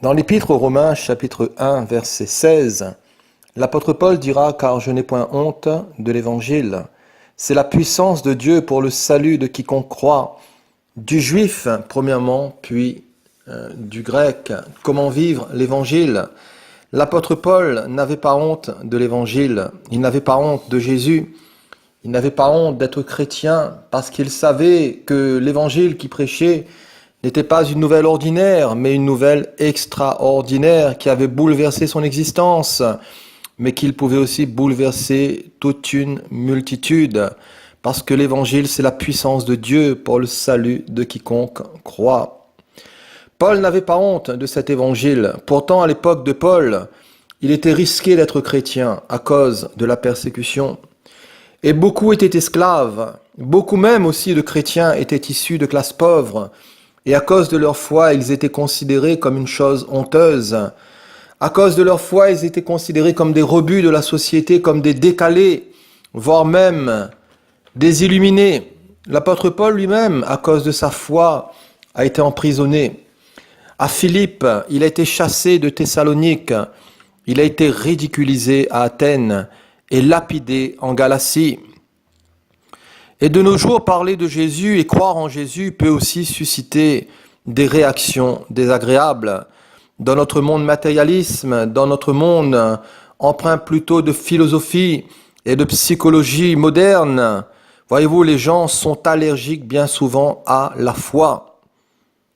Dans l'Épître aux Romains, chapitre 1, verset 16, l'apôtre Paul dira « Car je n'ai point honte de l'Évangile. C'est la puissance de Dieu pour le salut de quiconque croit, du juif premièrement, puis du grec. Comment vivre l'Évangile ?» L'apôtre Paul n'avait pas honte de l'Évangile, il n'avait pas honte de Jésus, il n'avait pas honte d'être chrétien parce qu'il savait que l'Évangile qu'il prêchait n'était pas une nouvelle ordinaire, mais une nouvelle extraordinaire qui avait bouleversé son existence, mais qu'il pouvait aussi bouleverser toute une multitude, parce que l'Évangile, c'est la puissance de Dieu pour le salut de quiconque croit. Paul n'avait pas honte de cet Évangile. Pourtant, à l'époque de Paul, il était risqué d'être chrétien à cause de la persécution. Et beaucoup étaient esclaves, beaucoup même aussi de chrétiens étaient issus de classes pauvres, et à cause de leur foi, ils étaient considérés comme une chose honteuse. À cause de leur foi, ils étaient considérés comme des rebuts de la société, comme des décalés, voire même des illuminés. L'apôtre Paul lui-même, à cause de sa foi, a été emprisonné. À Philippe, il a été chassé de Thessalonique, il a été ridiculisé à Athènes et lapidé en Galatie. Et de nos jours, parler de Jésus et croire en Jésus peut aussi susciter des réactions désagréables. Dans notre monde matérialisme, dans notre monde empreint plutôt de philosophie et de psychologie moderne, voyez-vous, les gens sont allergiques bien souvent à la foi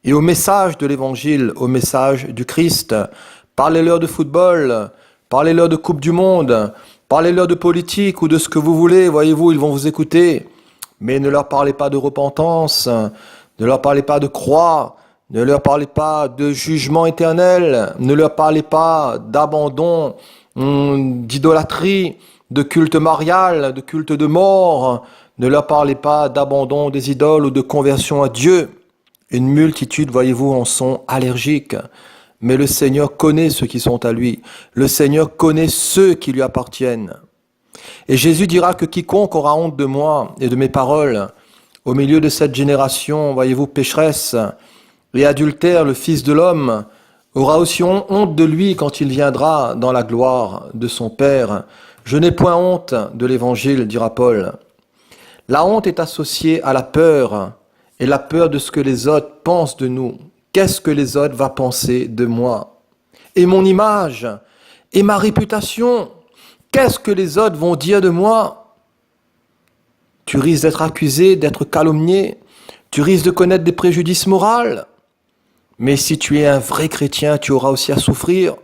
et au message de l'Évangile, au message du Christ. Parlez-leur de football, parlez-leur de Coupe du Monde, parlez-leur de politique ou de ce que vous voulez, voyez-vous, ils vont vous écouter. Mais ne leur parlez pas de repentance, ne leur parlez pas de croix, ne leur parlez pas de jugement éternel, ne leur parlez pas d'abandon, d'idolâtrie, de culte marial, de culte de mort, ne leur parlez pas d'abandon des idoles ou de conversion à Dieu. Une multitude, voyez-vous, en sont allergiques. Mais le Seigneur connaît ceux qui sont à lui. Le Seigneur connaît ceux qui lui appartiennent. Et Jésus dira que quiconque aura honte de moi et de mes paroles, au milieu de cette génération, voyez-vous, pécheresse et adultère, le Fils de l'homme aura aussi honte de lui quand il viendra dans la gloire de son Père. Je n'ai point honte de l'Évangile, dira Paul. La honte est associée à la peur, et la peur de ce que les autres pensent de nous. Qu'est-ce que les autres vont penser de moi? Et mon image, et ma réputation, qu'est-ce que les autres vont dire de moi? Tu risques d'être accusé, d'être calomnié, tu risques de connaître des préjudices moraux. Mais si tu es un vrai chrétien, tu auras aussi à souffrir.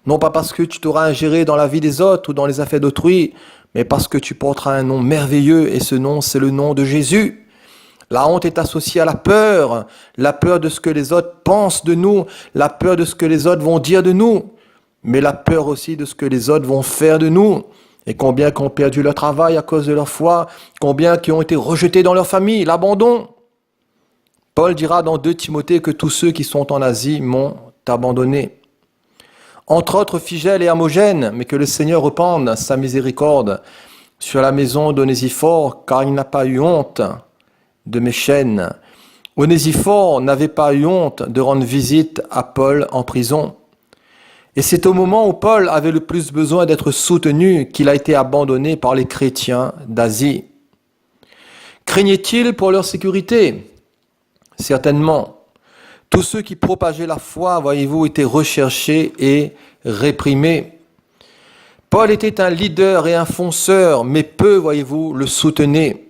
Non pas parce que tu t'auras ingéré dans la vie des autres ou dans les affaires d'autrui, mais parce que tu porteras un nom merveilleux, et ce nom, c'est le nom de Jésus. La honte est associée à la peur de ce que les autres pensent de nous, la peur de ce que les autres vont dire de nous, mais la peur aussi de ce que les autres vont faire de nous. Et combien qui ont perdu leur travail à cause de leur foi, combien qui ont été rejetés dans leur famille, l'abandon. Paul dira dans 2 Timothée que tous ceux qui sont en Asie m'ont abandonné. Entre autres Phygèle et Hermogène, mais que le Seigneur repende sa miséricorde sur la maison d'Onésiphore, car il n'a pas eu honte de mes chaînes. Onésiphore n'avait pas eu honte de rendre visite à Paul en prison. Et c'est au moment où Paul avait le plus besoin d'être soutenu qu'il a été abandonné par les chrétiens d'Asie. Craignaient-ils pour leur sécurité? Certainement. Tous ceux qui propageaient la foi, voyez-vous, étaient recherchés et réprimés. Paul était un leader et un fonceur, mais peu, voyez-vous, le soutenaient.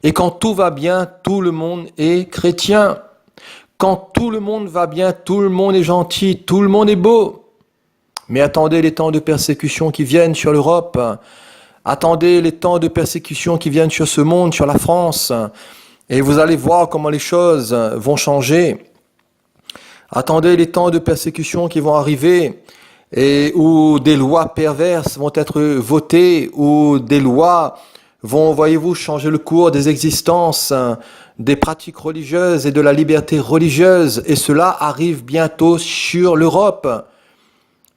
Et quand tout va bien, tout le monde est chrétien. Quand tout le monde va bien, tout le monde est gentil, tout le monde est beau. Mais attendez les temps de persécution qui viennent sur l'Europe. Attendez les temps de persécution qui viennent sur ce monde, sur la France. Et vous allez voir comment les choses vont changer. Attendez les temps de persécution qui vont arriver et où des lois perverses vont être votées, où des lois vont, voyez-vous, changer le cours des existences, des pratiques religieuses et de la liberté religieuse. Et cela arrive bientôt sur l'Europe.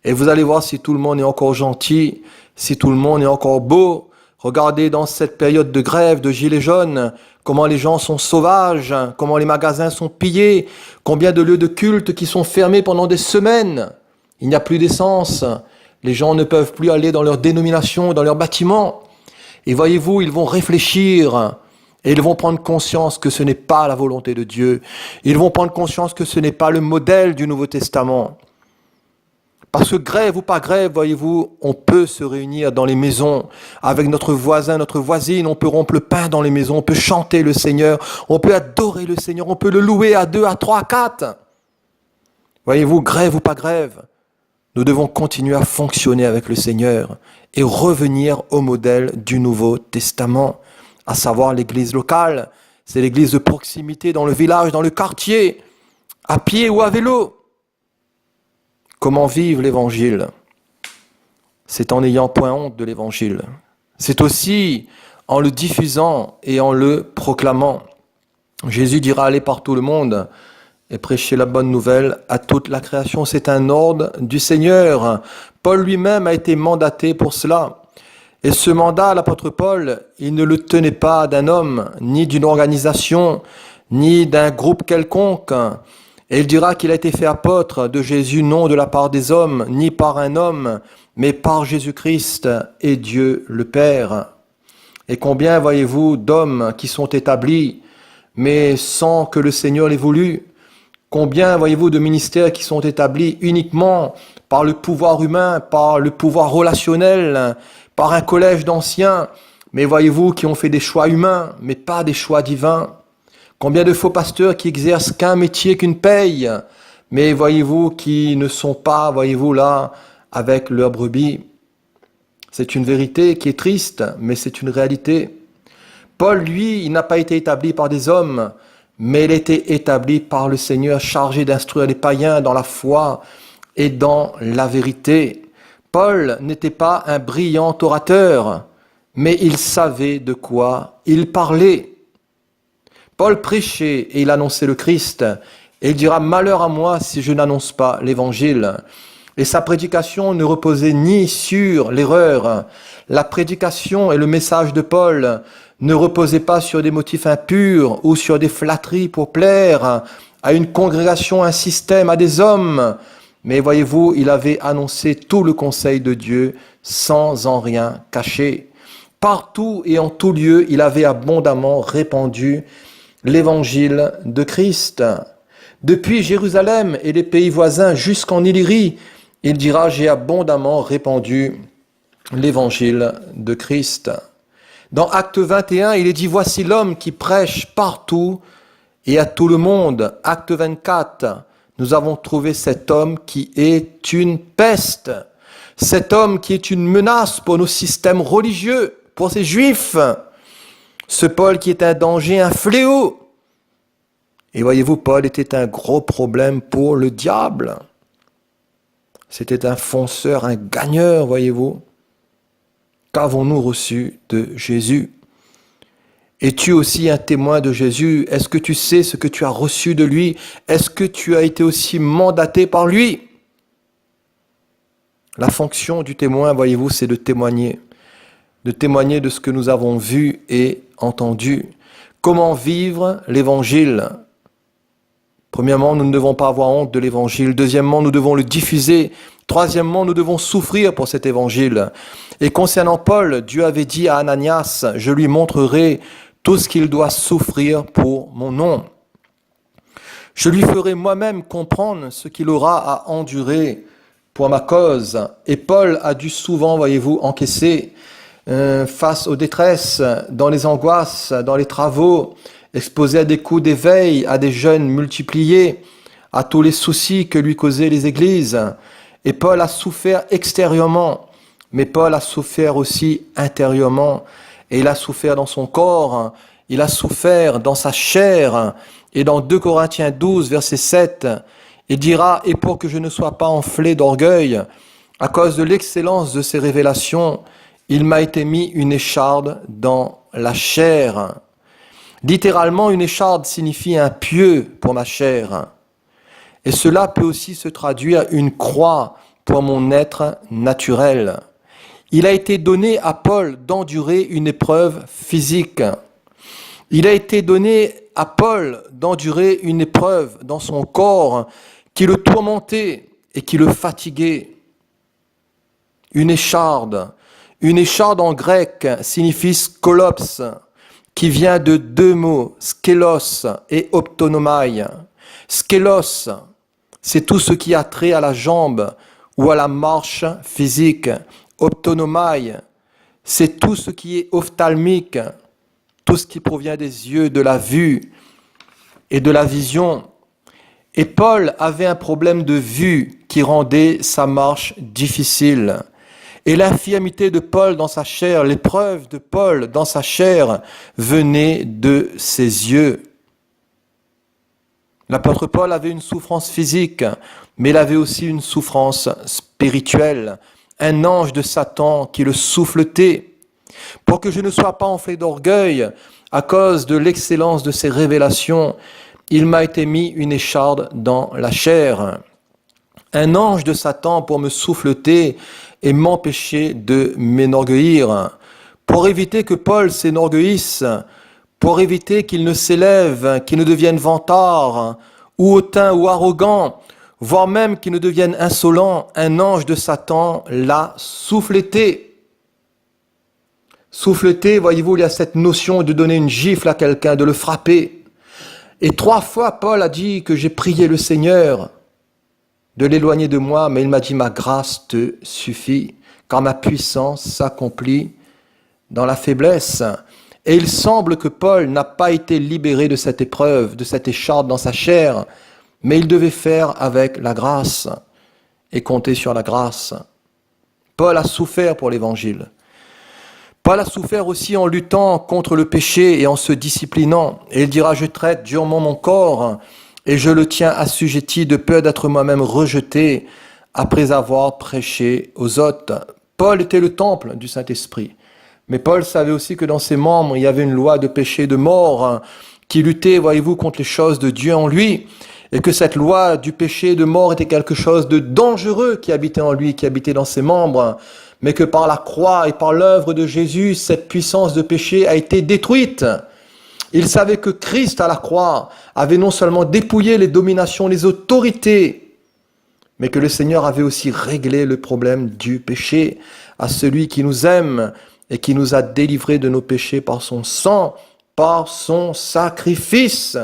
Et vous allez voir si tout le monde est encore gentil, si tout le monde est encore beau. Regardez dans cette période de grève, de gilets jaunes, comment les gens sont sauvages, comment les magasins sont pillés, combien de lieux de culte qui sont fermés pendant des semaines. Il n'y a plus d'essence, les gens ne peuvent plus aller dans leur dénomination, dans leurs bâtiments. Et voyez-vous, ils vont réfléchir et ils vont prendre conscience que ce n'est pas la volonté de Dieu. Ils vont prendre conscience que ce n'est pas le modèle du Nouveau Testament. Parce que grève ou pas grève, voyez-vous, on peut se réunir dans les maisons avec notre voisin, notre voisine, on peut rompre le pain dans les maisons, on peut chanter le Seigneur, on peut adorer le Seigneur, on peut le louer à 2, à 3, à 4. Voyez-vous, grève ou pas grève, nous devons continuer à fonctionner avec le Seigneur et revenir au modèle du Nouveau Testament, à savoir l'église locale. C'est l'église de proximité dans le village, dans le quartier, à pied ou à vélo. Comment vivre l'évangile? C'est en n'ayant point honte de l'évangile. C'est aussi en le diffusant et en le proclamant. Jésus dira aller par tout le monde et prêcher la bonne nouvelle à toute la création. C'est un ordre du Seigneur. Paul lui-même a été mandaté pour cela. Et ce mandat, l'apôtre Paul, il ne le tenait pas d'un homme, ni d'une organisation, ni d'un groupe quelconque. Et il dira qu'il a été fait apôtre de Jésus, non de la part des hommes, ni par un homme, mais par Jésus-Christ et Dieu le Père. Et combien, voyez-vous, d'hommes qui sont établis, mais sans que le Seigneur l'ait voulu. Combien, voyez-vous, de ministères qui sont établis uniquement par le pouvoir humain, par le pouvoir relationnel, par un collège d'anciens, mais voyez-vous, qui ont fait des choix humains, mais pas des choix divins. Combien de faux pasteurs qui exercent qu'un métier, qu'une paye, mais voyez-vous, qui ne sont pas, voyez-vous, là, avec leurs brebis. C'est une vérité qui est triste, mais c'est une réalité. Paul, lui, il n'a pas été établi par des hommes, mais il a été établi par le Seigneur, chargé d'instruire les païens dans la foi et dans la vérité. Paul n'était pas un brillant orateur, mais il savait de quoi il parlait. Paul prêchait et il annonçait le Christ, et il dira « Malheur à moi si je n'annonce pas l'Évangile ». Et sa prédication ne reposait ni sur l'erreur. La prédication et le message de Paul ne reposaient pas sur des motifs impurs ou sur des flatteries pour plaire à une congrégation, un système, à des hommes. Mais voyez-vous, il avait annoncé tout le conseil de Dieu sans en rien cacher. Partout et en tout lieu, il avait abondamment répandu l'évangile de Christ. Depuis Jérusalem et les pays voisins jusqu'en Illyrie, il dira « J'ai abondamment répandu l'évangile de Christ ». Dans Acte 21, il est dit « Voici l'homme qui prêche partout et à tout le monde ». Acte 24, nous avons trouvé cet homme qui est une peste. Cet homme qui est une menace pour nos systèmes religieux, pour ces juifs. Ce Paul qui est un danger, un fléau. Et voyez-vous, Paul était un gros problème pour le diable. C'était un fonceur, un gagneur, voyez-vous. Qu'avons-nous reçu de Jésus? Es-tu aussi un témoin de Jésus? Est-ce que tu sais ce que tu as reçu de lui? Est-ce que tu as été aussi mandaté par lui? La fonction du témoin, voyez-vous, c'est de témoigner de ce que nous avons vu et entendu. Comment vivre l'évangile? Premièrement, nous ne devons pas avoir honte de l'évangile. Deuxièmement, nous devons le diffuser. Troisièmement, nous devons souffrir pour cet évangile. Et concernant Paul, Dieu avait dit à Ananias, « Je lui montrerai tout ce qu'il doit souffrir pour mon nom. Je lui ferai moi-même comprendre ce qu'il aura à endurer pour ma cause. » Et Paul a dû souvent, voyez-vous, encaisser face aux détresses, dans les angoisses, dans les travaux, exposé à des coups d'éveil, à des jeûnes multipliés, à tous les soucis que lui causaient les églises. Et Paul a souffert extérieurement, mais Paul a souffert aussi intérieurement. Et il a souffert dans son corps, il a souffert dans sa chair. Et dans 2 Corinthiens 12, verset 7, il dira « Et pour que je ne sois pas enflé d'orgueil, à cause de l'excellence de ces révélations, il m'a été mis une écharde dans la chair. » Littéralement, une écharde signifie un pieu pour ma chair. Et cela peut aussi se traduire une croix pour mon être naturel. Il a été donné à Paul d'endurer une épreuve physique. Il a été donné à Paul d'endurer une épreuve dans son corps qui le tourmentait et qui le fatiguait. Une écharde. Une écharde en grec signifie skolops, qui vient de deux mots, skelos et optonomai. Skelos, c'est tout ce qui a trait à la jambe ou à la marche physique. Optonomai, c'est tout ce qui est ophtalmique, tout ce qui provient des yeux, de la vue et de la vision. Et Paul avait un problème de vue qui rendait sa marche difficile. Et l'infirmité de Paul dans sa chair, l'épreuve de Paul dans sa chair venait de ses yeux. L'apôtre Paul avait une souffrance physique, mais il avait aussi une souffrance spirituelle. Un ange de Satan qui le souffletait. Pour que je ne sois pas enflé d'orgueil à cause de l'excellence de ses révélations, il m'a été mis une écharde dans la chair. Un ange de Satan pour me souffleter et m'empêcher de m'enorgueillir. Pour éviter que Paul s'énorgueillisse, pour éviter qu'il ne s'élève, qu'il ne devienne vantard, ou hautain ou arrogant, voire même qu'il ne devienne insolent, un ange de Satan l'a souffleté. Souffleté, voyez-vous, il y a cette notion de donner une gifle à quelqu'un, de le frapper. Et 3 fois, Paul a dit que j'ai prié le Seigneur de l'éloigner de moi, mais il m'a dit, ma grâce te suffit, car ma puissance s'accomplit dans la faiblesse. Et il semble que Paul n'a pas été libéré de cette épreuve, de cette écharde dans sa chair, mais il devait faire avec la grâce et compter sur la grâce. Paul a souffert pour l'évangile. Paul a souffert aussi en luttant contre le péché et en se disciplinant. Et il dira, je traite durement mon corps et je le tiens assujetti de peur d'être moi-même rejeté après avoir prêché aux autres. Paul était le temple du Saint-Esprit. Mais Paul savait aussi que dans ses membres, il y avait une loi de péché, de mort, qui luttait, voyez-vous, contre les choses de Dieu en lui. Et que cette loi du péché, de mort, était quelque chose de dangereux qui habitait en lui, qui habitait dans ses membres. Mais que par la croix et par l'œuvre de Jésus, cette puissance de péché a été détruite. Il savait que Christ à la croix avait non seulement dépouillé les dominations, les autorités, mais que le Seigneur avait aussi réglé le problème du péché à celui qui nous aime et qui nous a délivrés de nos péchés par son sang, par son sacrifice.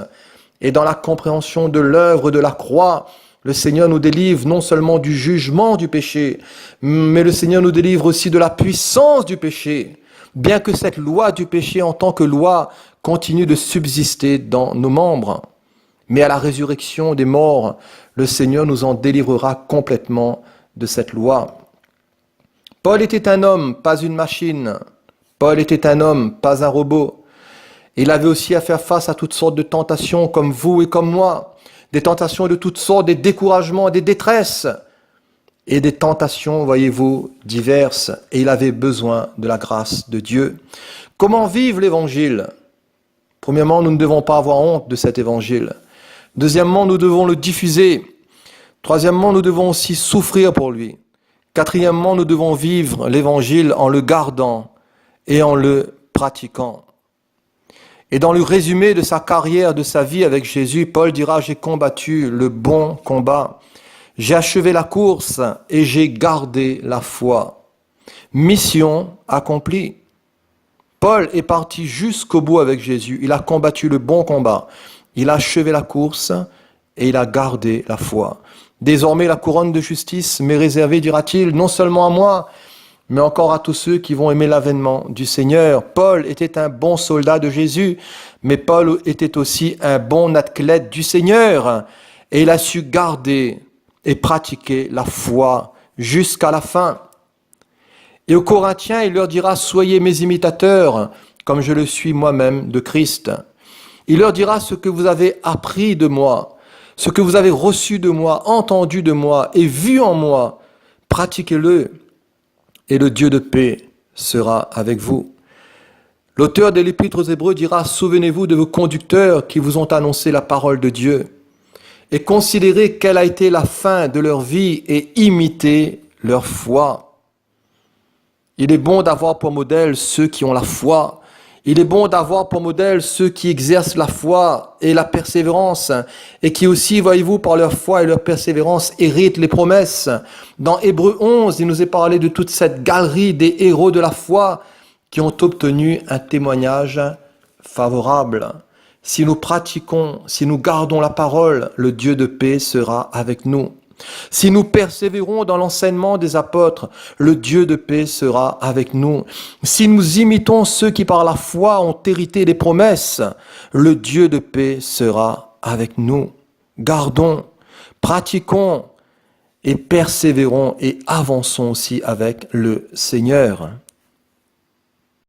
Et dans la compréhension de l'œuvre de la croix, le Seigneur nous délivre non seulement du jugement du péché, mais le Seigneur nous délivre aussi de la puissance du péché, bien que cette loi du péché en tant que loi continue de subsister dans nos membres. Mais à la résurrection des morts, le Seigneur nous en délivrera complètement de cette loi. Paul était un homme, pas une machine. Paul était un homme, pas un robot. Il avait aussi à faire face à toutes sortes de tentations, comme vous et comme moi. Des tentations de toutes sortes, des découragements, des détresses. Et des tentations, voyez-vous, diverses. Et il avait besoin de la grâce de Dieu. Comment vivre l'évangile ? Premièrement, nous ne devons pas avoir honte de cet évangile. Deuxièmement, nous devons le diffuser. Troisièmement, nous devons aussi souffrir pour lui. Quatrièmement, nous devons vivre l'évangile en le gardant et en le pratiquant. Et dans le résumé de sa carrière, de sa vie avec Jésus, Paul dira, j'ai combattu le bon combat. J'ai achevé la course et j'ai gardé la foi. Mission accomplie. Paul est parti jusqu'au bout avec Jésus. Il a combattu le bon combat. Il a achevé la course et il a gardé la foi. Désormais, la couronne de justice m'est réservée, dira-t-il, non seulement à moi, mais encore à tous ceux qui vont aimer l'avènement du Seigneur. Paul était un bon soldat de Jésus, mais Paul était aussi un bon athlète du Seigneur. Et il a su garder et pratiquer la foi jusqu'à la fin. Et aux Corinthiens, il leur dira, soyez mes imitateurs, comme je le suis moi-même de Christ. Il leur dira ce que vous avez appris de moi, ce que vous avez reçu de moi, entendu de moi et vu en moi. Pratiquez-le. Et le Dieu de paix sera avec vous. L'auteur de l'Épître aux Hébreux dira, souvenez-vous de vos conducteurs qui vous ont annoncé la parole de Dieu et considérez quelle a été la fin de leur vie et imitez leur foi. Il est bon d'avoir pour modèle ceux qui ont la foi. Il est bon d'avoir pour modèle ceux qui exercent la foi et la persévérance et qui aussi, voyez-vous, par leur foi et leur persévérance, héritent les promesses. Dans Hébreux 11, il nous est parlé de toute cette galerie des héros de la foi qui ont obtenu un témoignage favorable. Si nous pratiquons, si nous gardons la parole, le Dieu de paix sera avec nous. Si nous persévérons dans l'enseignement des apôtres, le Dieu de paix sera avec nous. Si nous imitons ceux qui par la foi ont hérité des promesses, le Dieu de paix sera avec nous. Gardons, pratiquons et persévérons et avançons aussi avec le Seigneur.